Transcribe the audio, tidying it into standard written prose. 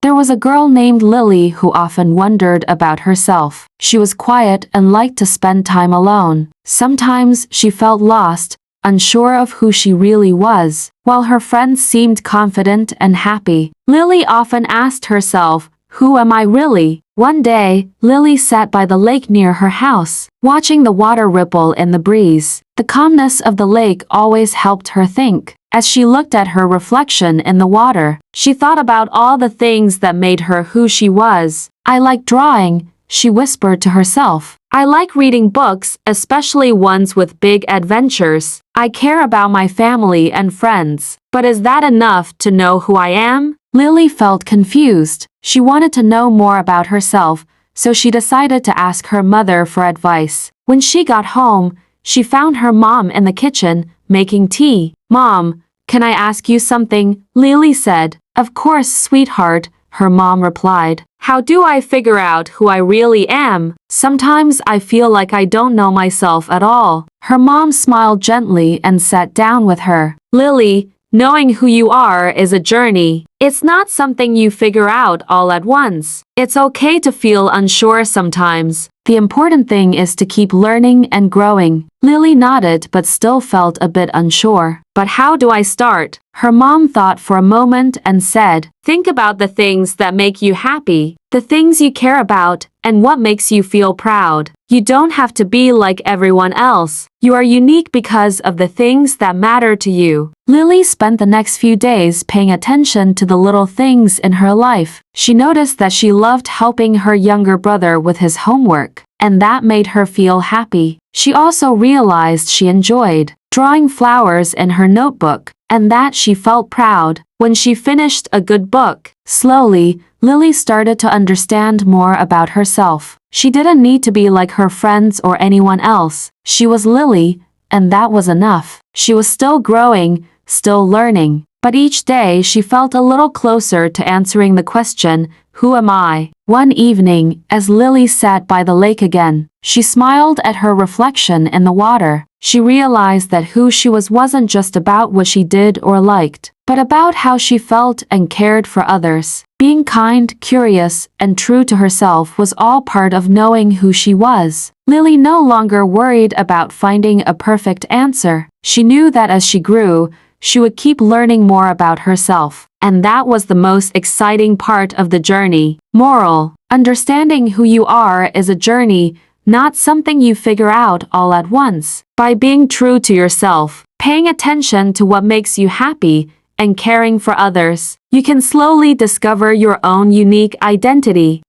There was a girl named Lily who often wondered about herself. She was quiet and liked to spend time alone. Sometimes she felt lost, unsure of who she really was. While her friends seemed confident and happy, Lily often asked herself, "Who am I really?" One day, Lily sat by the lake near her house, watching the water ripple in the breeze. The calmness of the lake always helped her think. As she looked at her reflection in the water, she thought about all the things that made her who she was. "I like drawing," she whispered to herself. "I like reading books, especially ones with big adventures. I care about my family and friends. But is that enough to know who I am?" Lily felt confused. She wanted to know more about herself, so she decided to ask her mother for advice. When she got home, she found her mom in the kitchen, making tea. "Mom, can I ask you something?" Lily said. "Of course, sweetheart," her mom replied. "How do I figure out who I really am? Sometimes I feel like I don't know myself at all." Her mom smiled gently and sat down with her. "Lily, knowing who you are is a journey. It's not something you figure out all at once. It's okay to feel unsure sometimes. The important thing is to keep learning and growing." Lily nodded but still felt a bit unsure. "But how do I start?" Her mom thought for a moment and said, "Think about the things that make you happy, the things you care about, and what makes you feel proud. You don't have to be like everyone else. You are unique because of the things that matter to you." Lily spent the next few days paying attention to the little things in her life. She noticed that she loved helping her younger brother with his homework, and that made her feel happy. She also realized she enjoyed drawing flowers in her notebook, and that she felt proud when she finished a good book. Slowly, Lily started to understand more about herself. She didn't need to be like her friends or anyone else. She was Lily, and that was enough. She was still growing, still learning, but each day she felt a little closer to answering the question, "Who am I?" One evening, as Lily sat by the lake again, she smiled at her reflection in the water. She realized that who she was wasn't just about what she did or liked, but about how she felt and cared for others. Being kind, curious, and true to herself was all part of knowing who she was. Lily no longer worried about finding a perfect answer. She knew that as she grew, she would keep learning more about herself, and that was the most exciting part of the journey. Moral: understanding who you are is a journey, not something you figure out all at once. By being true to yourself, paying attention to what makes you happy, and caring for others, you can slowly discover your own unique identity.